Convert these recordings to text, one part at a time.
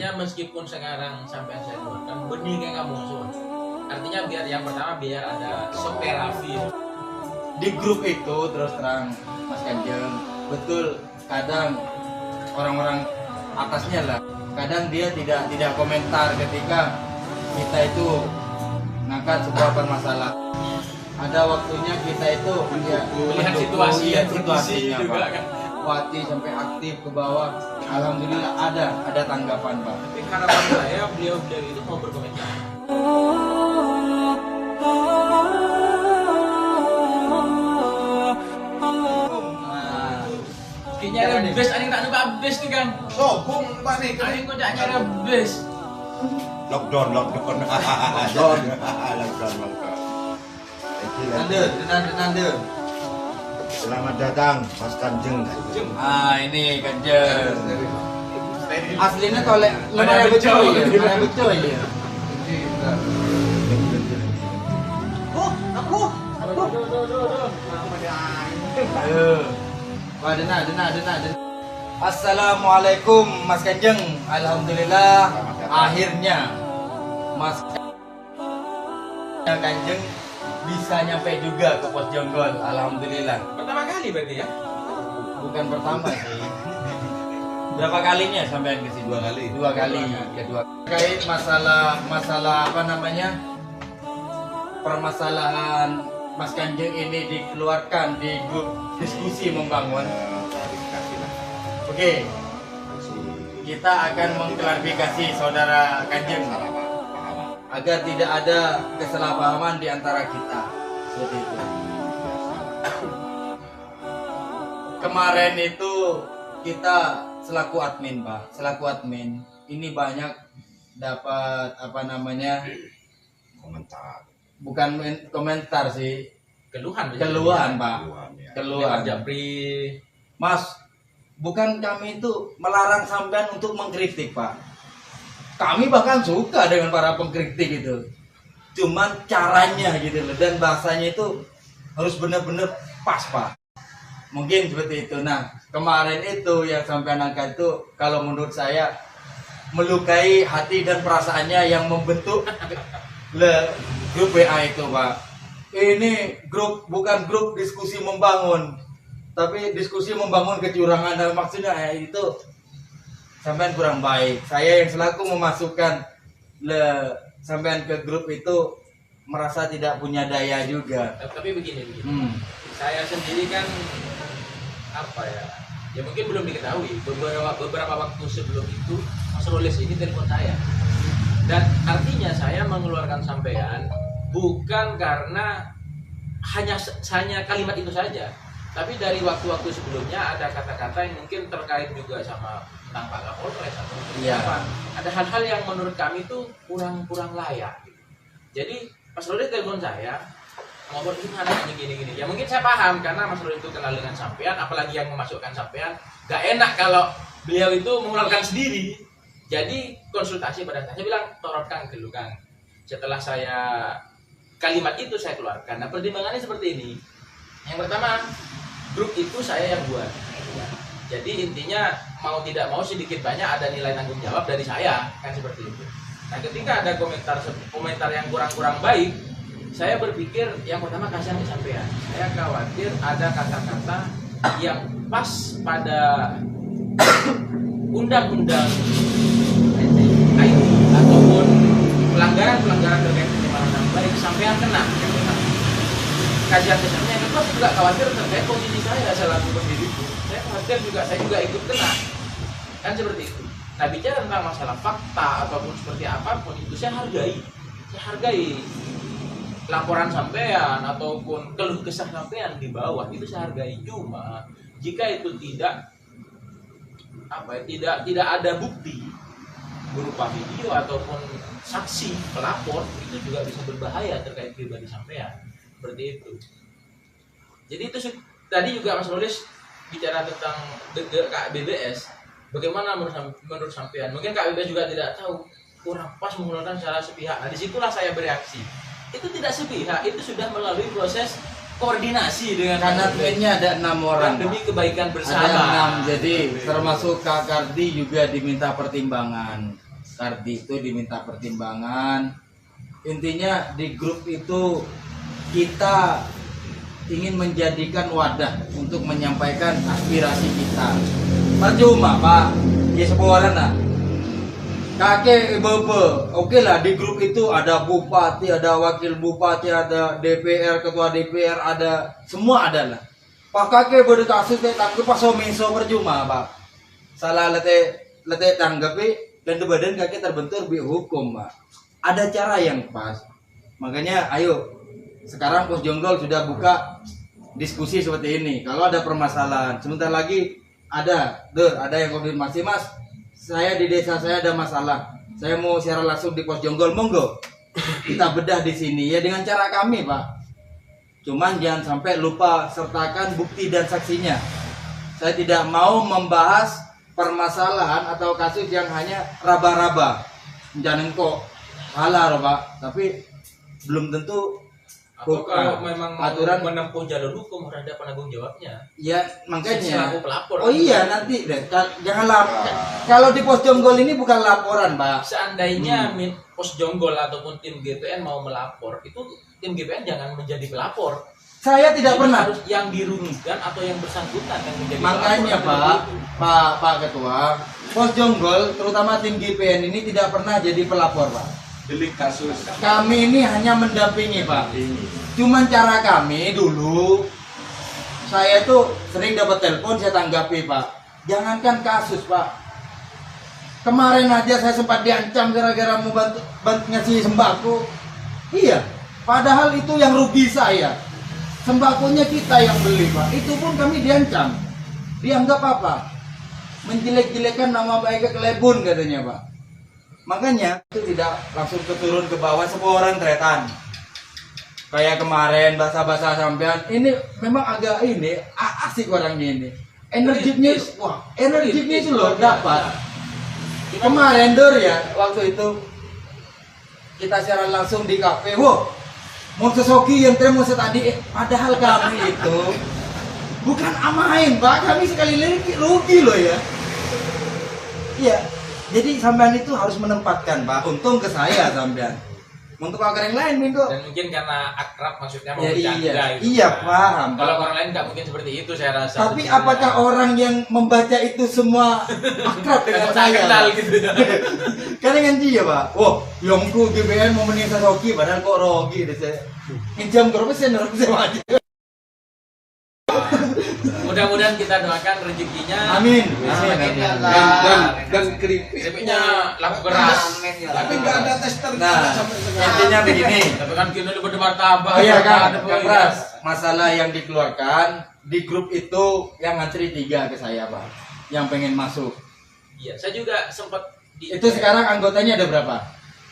artinya meskipun sekarang sampai saya keluarkan benih kayak nggak musuh. Artinya biar yang pertama biar ada soperavi Di grup itu terus terang Mas Kanjeng, betul kadang orang-orang atasnya lah, kadang dia tidak komentar ketika kita itu ngangkat sebuah permasalahan. Ada waktunya kita itu melihat situasi lihat kondisi situasinya juga Pak. kan. Wati sampai aktif ke bawah. Alhamdulillah ada tanggapan Pak. Tapi harapan saya beliau-beliau itu mau berkomentar. Nah, Kayaknya ada best, aneh tak nampak best nih kan. Sobung Pak nih. Aneh kok tak nyari best. Lockdown. Lockdown. Nande. Selamat datang Mas Kanjeng. Ah ini Kanjeng. Aslinya tolek Mana betul ya? Mana betul ya. Ayo. Wah, dena. Assalamualaikum Mas Kanjeng. Alhamdulillah akhirnya Mas Kanjeng bisa nyampe juga ke Pos Jonggol. Alhamdulillah. Pertama kali berarti ya? Bukan pertama sih. Berapa kalinya sampai ke sini? Dua kali. Kedua. Terkait masalah apa namanya? Permasalahan Mas Kanjeng ini dikeluarkan di grup diskusi membangun. Oke, kita akan mengklarifikasi saudara Kanjeng agar tidak ada kesalahpahaman di antara kita. Seperti itu. Kemarin itu kita selaku admin Pak, ini banyak dapat apa namanya Komentar. bukan komentar sih, Keluhan Pak, Lewat keluhan. Japri. Mas, bukan kami itu melarang sampean untuk mengkritik Pak. Kami bahkan suka dengan para pengkritik itu. Cuman caranya gitu loh, dan bahasanya itu harus benar-benar pas Pak. Mungkin seperti itu. Nah, kemarin itu yang sampean angkat itu kalau menurut saya melukai hati dan perasaannya yang membentuk grup WA itu Pak. Ini grup bukan grup diskusi membangun, tapi diskusi membangun kecurangan. Dan maksudnya itu sampean kurang baik. Saya yang selaku memasukkan sampean ke grup itu merasa tidak punya daya juga. Tapi begini. Saya sendiri kan apa ya? Ya mungkin belum diketahui. Beberapa waktu sebelum itu Mas Roles ini telepon saya. Dan artinya saya mengeluarkan sampean bukan karena hanya kalimat itu saja, tapi dari waktu-waktu sebelumnya ada kata-kata yang mungkin terkait juga sama tentang Pak Kapolres atau apa. Ada hal-hal yang menurut kami itu kurang layak. Gitu. Jadi Mas Roles telepon saya ngobrol gini. Ya mungkin saya paham karena Mas Roles itu kenal dengan sampean, apalagi yang memasukkan sampean. Gak enak kalau beliau itu mengeluarkan sendiri. Jadi konsultasi pada saya bilang torotkan ke Kang. Setelah saya kalimat itu saya keluarkan. Nah pertimbangannya seperti ini. Yang pertama, grup itu saya yang buat. Jadi intinya mau tidak mau sedikit banyak ada nilai tanggung jawab dari saya, kan seperti itu. Nah ketika ada komentar yang kurang baik, saya berpikir yang pertama kasihan ke sampean. Saya khawatir ada kata-kata yang pas pada undang-undang IT ataupun pelanggaran terkait pencemaran nama baik sampean kena. Kasihan ke sampean, terus juga khawatir terkait posisi saya selaku pendiri itu. Saya khawatir juga saya juga ikut kena, kan seperti itu. Nah bicara tentang masalah fakta ataupun seperti apapun itu saya hargai laporan sampean ataupun keluh kesah sampean di bawah itu saya hargai. Cuma jika itu tidak ada bukti berupa video ataupun saksi pelapor, itu juga bisa berbahaya terkait pribadi sampean seperti itu. Jadi itu tadi juga Mas Roles bicara tentang KBBS, bagaimana menurut sampean? Mungkin KBBS juga tidak tahu, kurang pas mengeluarkan secara sepihak. Nah disitulah saya bereaksi. Itu tidak sepihak, itu sudah melalui proses koordinasi dengan Karena tweetnya ada 6 orang demi Pak. kebaikan bersama. Ada 6, jadi termasuk Kak Kardi juga diminta pertimbangan. Kardi itu diminta pertimbangan. Intinya di grup itu kita ingin menjadikan wadah untuk menyampaikan aspirasi kita. Percuma Pak, ya sebuah nah. Kakek bebe, oke lah di grup itu ada bupati, ada wakil bupati, ada DPR, ketua DPR, ada semua ada lah. Pak kakek berde kasus tanggup pas somiso percuma Pak. Salah lete tanggapi dan badan kakek terbentur bi hukum Pak. Ada cara yang pas. Makanya ayo sekarang Pos Jonggol sudah buka diskusi seperti ini. Kalau ada permasalahan, sebentar lagi ada yang konfirmasi Mas. Saya di desa saya ada masalah. Saya mau siaran langsung di Pos Jonggol, monggo. Kita bedah di sini ya dengan cara kami, Pak. Cuman jangan sampai lupa sertakan bukti dan saksinya. Saya tidak mau membahas permasalahan atau kasus yang hanya raba-raba. Jangan kok salah, Pak. Tapi belum tentu Atau kalau memang aturan menempuh jalur hukum harus ada penanggung jawabnya. ya makanya. Selaku pelapor. Oh iya nanti deh. Jangan kalau di Pos Jonggol ini bukan laporan, Pak. Seandainya Pos Jonggol ataupun tim GPN mau melapor, itu tim GPN jangan menjadi pelapor. Saya tidak Jadi pernah. harus yang dirugikan atau yang bersangkutan yang menjadi Makanya pelapor. Pak Ketua, Pos Jonggol terutama tim GPN ini tidak pernah jadi pelapor, Pak. Delik kasus. Kami ini hanya mendampingi, Pak. Cuman cara kami dulu, saya tuh sering dapat telepon saya tanggapi, Pak. Jangankan kasus, Pak. Kemarin aja saya sempat diancam gara-gara mau bantu ngasih sembako. Iya, padahal itu yang rugi saya. Sembakonya kita yang beli, Pak. Itu pun kami diancam. Dianggap apa? Menjelek-jelekan nama baik Kelebun katanya, Pak. Makanya itu tidak langsung turun ke bawah semua orang tretan. Kayak kemarin bahasa-bahasa sampean ini memang agak ini asik orangnya ini. Energinya wah, energinya itu loh dapat. Kemarin ya waktu itu kita siaran langsung di kafe. Wow, mau sesoki yang terima tadi padahal kami itu bukan amain, Pak. Kami sekali lagi rugi loh ya. Iya. Jadi sampean itu harus menempatkan, Pak. Untung ke saya sampean. Untuk orang yang lain, Minggu. Dan mungkin karena akrab maksudnya mau Ya, bercanda iya, gitu. iya paham. Kalau orang lain nggak mungkin seperti itu saya rasa. Tapi apakah orang yang membaca itu semua akrab dengan saya saya? kenal gitu. Karena kan dia, Pak. Wah, Yongku GBN mau meninggal Rocky, padahal kok Rocky deh saya. Pinjam berapa sen saya aja. Mudah-mudahan kita doakan rezekinya. Amin. Semakin Amin. Dan keripik. Rezekinya laku beras. Tapi nggak ada tester Nah, sampai sekarang. intinya begini. Tapi kan kita udah bermartabat. Oh iya kan, Ada Kang Pras. Masalah yang dikeluarkan di grup itu yang ngantri 3 ke saya, Pak. Yang pengen masuk. Iya, saya juga sempat Itu sekarang anggotanya ada berapa?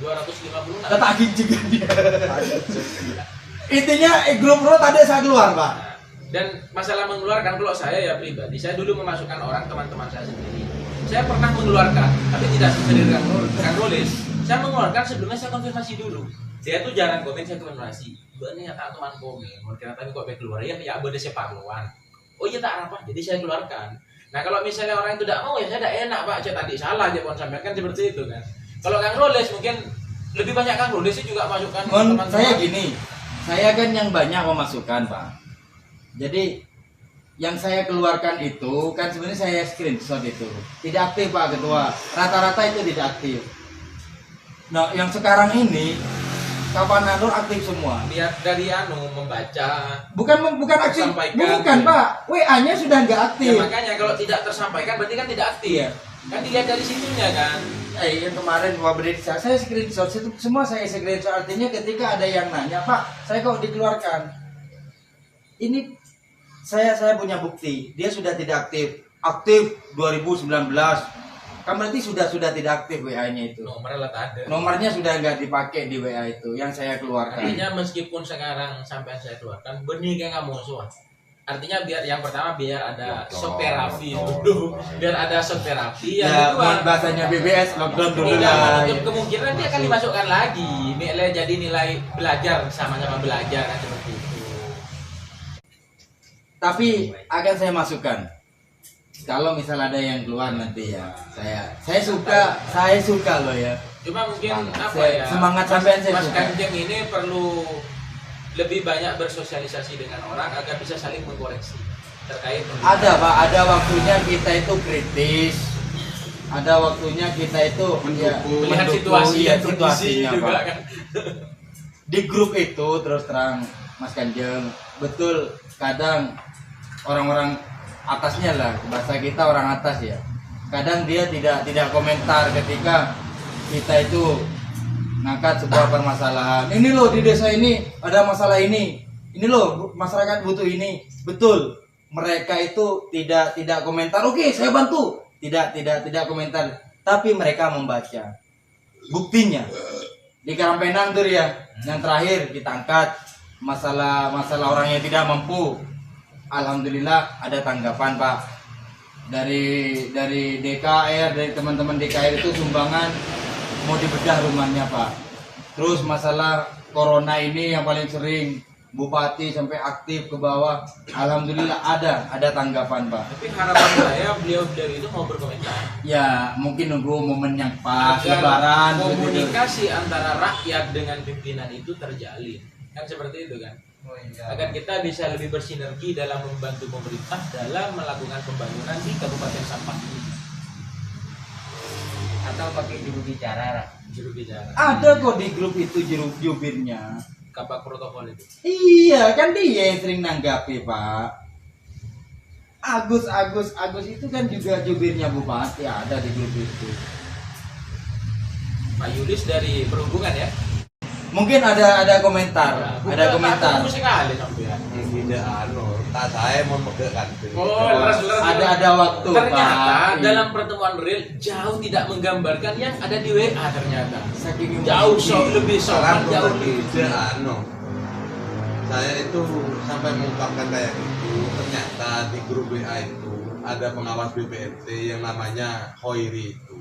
250. Ketagih juga dia. Intinya grup road ada saya keluar, Pak. Dan masalah mengeluarkan, kalau saya ya pribadi, saya dulu memasukkan orang teman-teman saya sendiri. Saya pernah mengeluarkan, tapi tidak sendiri Kang Rolis. Saya mengeluarkan sebelumnya saya konfirmasi dulu. Saya tuh jarang komen, saya konfirmasi. Ini ya tak teman komen, mungkin tapi kok keluar ya boleh saya parluan. Oh iya tak apa, jadi saya keluarkan. Nah kalau misalnya orang itu tidak mau ya saya tidak enak Pak, saya tadi salah aja pun sampaikan seperti itu kan. Kalau Kang Rolis mungkin lebih banyak Kang Rolis juga masukkan teman-teman. Saya gini, saya kan yang banyak memasukkan, Pak. Jadi yang saya keluarkan itu kan sebenarnya saya screenshot itu tidak aktif, Pak Ketua. Rata-rata itu tidak aktif. Nah yang sekarang ini kapan Anur aktif semua. Lihat dari membaca. Bukan aktif, Tersampaikan. bukan Pak. WA-nya sudah nggak Ya, aktif. makanya kalau tidak tersampaikan berarti kan tidak aktif. Iya. Kan dilihat dari situnya kan. Yang kemarin Pak Beri, saya screenshot itu semua saya screenshot, artinya ketika ada yang nanya, Pak, saya kok dikeluarkan. Ini saya punya bukti, dia sudah tidak aktif 2019. Kan berarti sudah tidak aktif WA-nya itu. Nomornya tak ada. Nomornya sudah nggak dipakai di WA itu yang saya keluarkan. Artinya meskipun sekarang sampai saya keluarkan, benih kayak nggak musuh. Artinya biar yang pertama biar ada shock terapi dulu, biar ada shock terapi. Yang Ya, kedua bahasanya BBS lockdown dulu tidak lah. menutup kemungkinan dia akan dimasukkan lagi. Nilai jadi nilai belajar sama-sama belajar kan seperti itu. Tapi akan saya masukkan. kalau misal ada yang keluar nanti ya saya suka loh ya. Cuma mungkin apa Saya- ya, semangat sampean saya Mas suka. Kanjeng ini perlu lebih banyak bersosialisasi dengan orang agar bisa saling mengkoreksi terkait Ada Pak, ada waktunya kita itu kritis, ada waktunya kita itu Mendukung. melihat mendukung, situasi ya, dan kondisi situasinya, juga Pak. kan. Di grup itu terus terang Mas Kanjeng, betul kadang orang-orang atasnya lah, bahasa kita orang atas ya, kadang dia tidak komentar ketika kita itu ngangkat sebuah permasalahan. Ini loh di desa ini ada masalah ini loh masyarakat butuh ini. Betul, mereka itu tidak komentar. Oke, saya bantu. Tidak komentar, tapi mereka membaca. Buktinya di Karampenang tuh ya, yang terakhir kita angkat masalah orang yang tidak mampu. Alhamdulillah ada tanggapan Pak dari DKR, dari teman-teman DKR itu sumbangan mau dibedah rumahnya Pak. Terus masalah corona ini yang paling sering, bupati sampai aktif ke bawah. Alhamdulillah ada tanggapan Pak. Tapi harapan saya beliau itu mau berkomentar Ya mungkin nunggu momen yang pas agar lebaran begitu. komunikasi antara rakyat dengan pimpinan itu terjalin, kan seperti itu kan. Agar kita bisa lebih bersinergi dalam membantu pemerintah dalam melakukan pembangunan di Kabupaten Sampang ini. Atau pakai juru bicara. Juru bicara. Ada kok di grup itu jubirnya. Kabak protokol itu. Iya, kan dia yang sering nanggapi, Pak. Agus itu kan juga jubirnya bupati, ada di grup itu. Pak Yulis dari perhubungan ya. Mungkin ada komentar, ada komentar. Aku sekali sampean. Tidak tak saya memegangkan. Oh, leres-leres. Ada waktu, Ternyata Pak. dalam pertemuan real jauh tidak menggambarkan yang ada di WA ternyata. Saking Jauh lebih Sekarang sopan, jauh tidak saya itu sampai mengungkapkan kayak gitu. Ternyata di grup WA itu ada pengawas BPNT yang namanya Hoiri itu.